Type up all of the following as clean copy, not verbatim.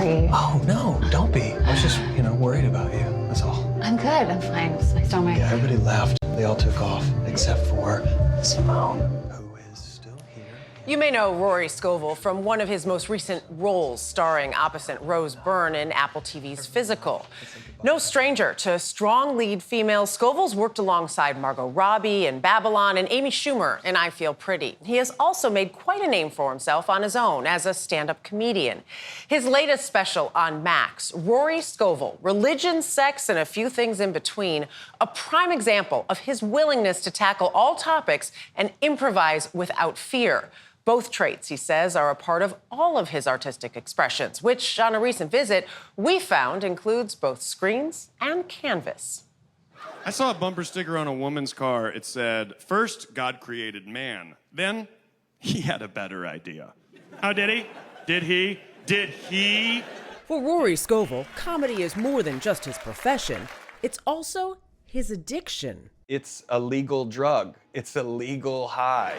sorry. Oh, no, don't be. I was just, worried about you. That's all. I'm good. I'm fine. It's my stomach. Yeah, everybody left. They all took off, except for Simone, who is still here. You may know Rory Scovel from one of his most recent roles, starring opposite Rose Byrne in Apple TV's Physical. No stranger to strong lead females, Scovel's worked alongside Margot Robbie in Babylon and Amy Schumer in I Feel Pretty. He has also made quite a name for himself on his own as a stand-up comedian. His latest special on Max, Rory Scovel, Religion, Sex, and a Few Things in Between, a prime example of his willingness to tackle all topics and improvise without fear. Both traits, he says, are a part of all of his artistic expressions, which, on a recent visit, we found includes both screens and canvas. I saw a bumper sticker on a woman's car. It said, "First, God created man. Then, he had a better idea." Oh, did he? Did he? Did he? For Rory Scovel, comedy is more than just his profession. It's also his addiction. It's a legal drug. It's a legal high.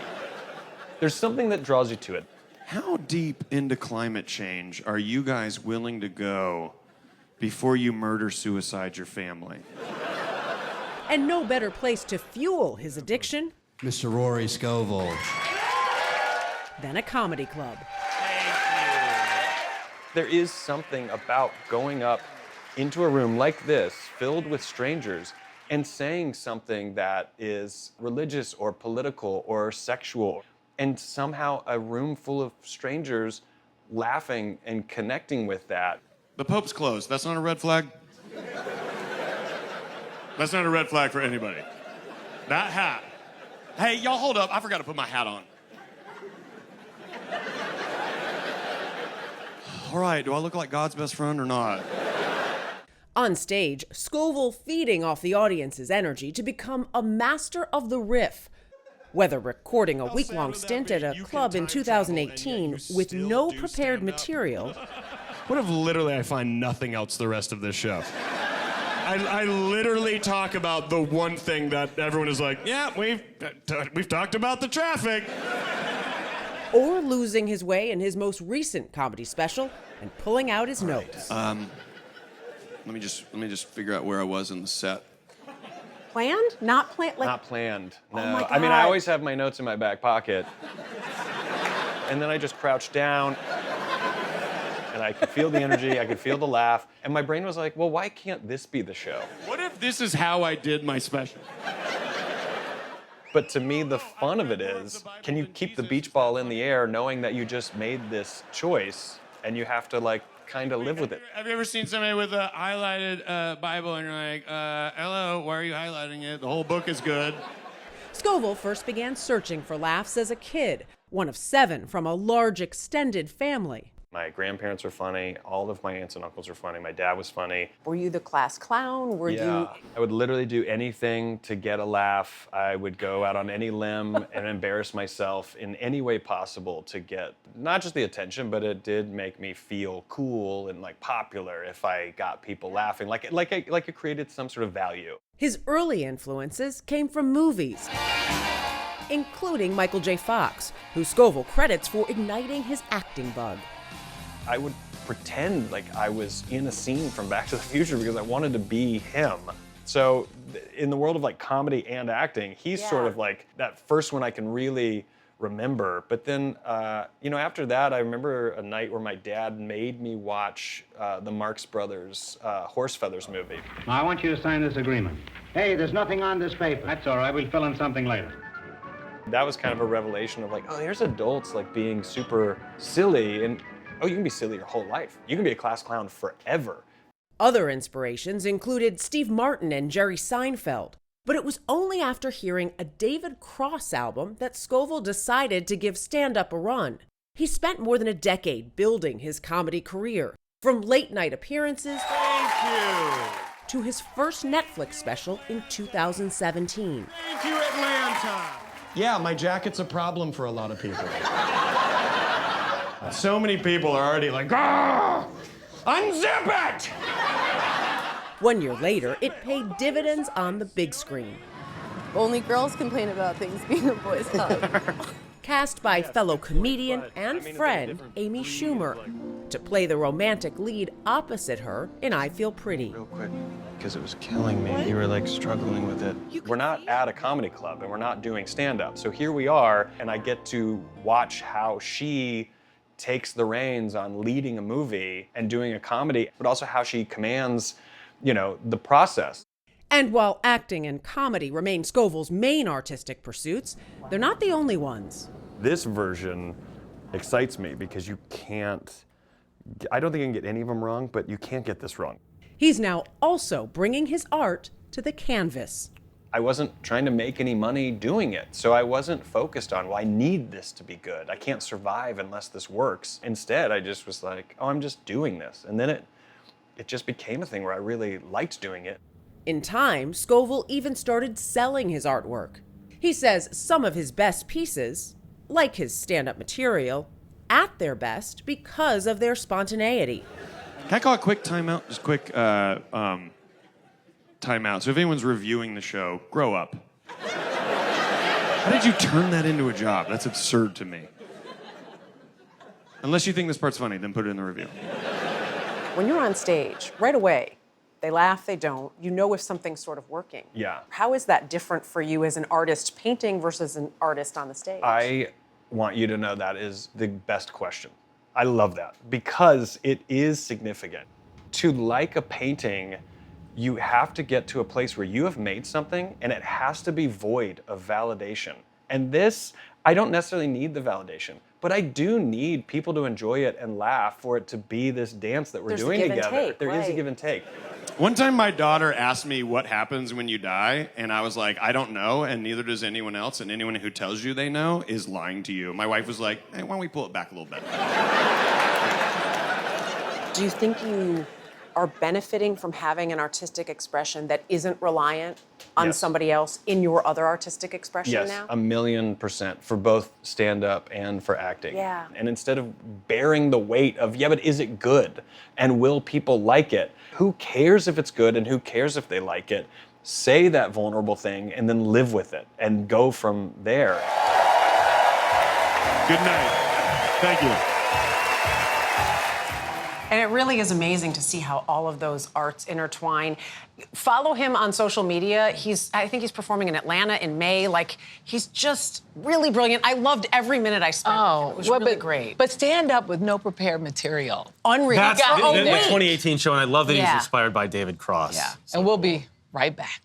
There's something that draws you to it. How deep into climate change are you guys willing to go before you murder-suicide your family? And no better place to fuel his addiction Mr. Rory Scovel. than a comedy club. There is something about going up into a room like this, filled with strangers, and saying something that is religious or political or sexual, and somehow a room full of strangers laughing and connecting with that. The Pope's closed. That's not a red flag? That's not a red flag for anybody. That hat. Hey, y'all hold up. I forgot to put my hat on. All right, do I look like God's best friend or not? On stage, Scovel feeding off the audience's energy to become a master of the riff. Whether recording a week-long stint at a club in 2018 with no prepared material, What if literally I find nothing else the rest of this show? I literally talk about the one thing that everyone is like, yeah, we've talked about the traffic. or losing his way in his most recent comedy special and pulling out his notes. Let me just figure out where I was in the set. Planned? Not planned? Not planned, no. Oh my I mean, I God. always have my notes in my back pocket. And then I just crouched down, and I could feel the energy, I could feel the laugh, and my brain was like, well, why can't this be the show? What if this is how I did my special? But to me, the fun of it is, can you keep the beach ball in the air knowing that you just made this choice, and you have to, kind of live with it? Have you ever seen somebody with a highlighted Bible and you're like, hello, why are you highlighting it? The whole book is good. Scovel first began searching for laughs as a kid, one of 7 from a large extended family. My grandparents were funny. All of my aunts and uncles were funny. My dad was funny. Were you the class clown? Were you... I would literally do anything to get a laugh. I would go out on any limb and embarrass myself in any way possible to get not just the attention, but it did make me feel cool and popular if I got people laughing, like it created some sort of value. His early influences came from movies, including Michael J. Fox, who Scovel credits for igniting his acting bug. I would pretend like I was in a scene from Back to the Future because I wanted to be him. So in the world of comedy and acting, he's sort of that first one I can really remember. But then, after that, I remember a night where my dad made me watch the Marx Brothers Horse Feathers movie. Now, I want you to sign this agreement. Hey, there's nothing on this paper. That's all right. We'll fill in something later. That was kind of a revelation of here's adults being super silly, and you can be silly your whole life. You can be a class clown forever. Other inspirations included Steve Martin and Jerry Seinfeld, but it was only after hearing a David Cross album that Scovel decided to give stand-up a run. He spent more than a decade building his comedy career, from late-night appearances to his first Netflix special in 2017. Thank you, Atlanta. Yeah, my jacket's a problem for a lot of people. So many people are already like, unzip it! 1 year later, it paid dividends on the big screen. Only girls complain about things being a boy's club. cast by fellow comedian and friend Amy Schumer to play the romantic lead opposite her in I Feel Pretty. Real quick, because it was killing me. You were like struggling with it. We're not at a comedy club and we're not doing stand-up. So here we are, and I get to watch how she takes the reins on leading a movie and doing a comedy, but also how she commands, the process. And while acting and comedy remain Scovel's main artistic pursuits, they're not the only ones. This version excites me because I don't think you can get any of them wrong, but you can't get this wrong. He's now also bringing his art to the canvas. I wasn't trying to make any money doing it, so I wasn't focused on, I need this to be good. I can't survive unless this works. Instead, I just was like, I'm just doing this. And then it just became a thing where I really liked doing it. In time, Scovel even started selling his artwork. He says some of his best pieces, like his stand-up material, at their best because of their spontaneity. Can I call a quick timeout? Just quick timeout. So if anyone's reviewing the show, grow up. How did you turn that into a job? That's absurd to me. Unless you think this part's funny, then put it in the review. When you're on stage, right away, they laugh, they don't. You know if something's sort of working. Yeah. How is that different for you as an artist painting versus an artist on the stage? I want you to know that is the best question. I love that because it is significant. To like a painting, you have to get to a place where you have made something and it has to be void of validation. And this, I don't necessarily need the validation, but I do need people to enjoy it and laugh for it to be this dance that we're doing together. There is a give and take. One time my daughter asked me what happens when you die, and I was like, I don't know, and neither does anyone else, and anyone who tells you they know is lying to you. My wife was like, hey, why don't we pull it back a little bit? Do you think you are benefiting from having an artistic expression that isn't reliant on somebody else in your other artistic expression now? Yes, 1,000,000% for both stand-up and for acting. Yeah. And instead of bearing the weight of, but is it good? And will people like it? Who cares if it's good and who cares if they like it? Say that vulnerable thing and then live with it and go from there. Good night. Thank you. And it really is amazing to see how all of those arts intertwine. Follow him on social media. I think he's performing in Atlanta in May. He's just really brilliant. I loved every minute I spent. It was really great. But stand up with no prepared material. Unreal. That's the 2018 show, and I love that he's inspired by David Cross. Yeah. So And we'll be right back.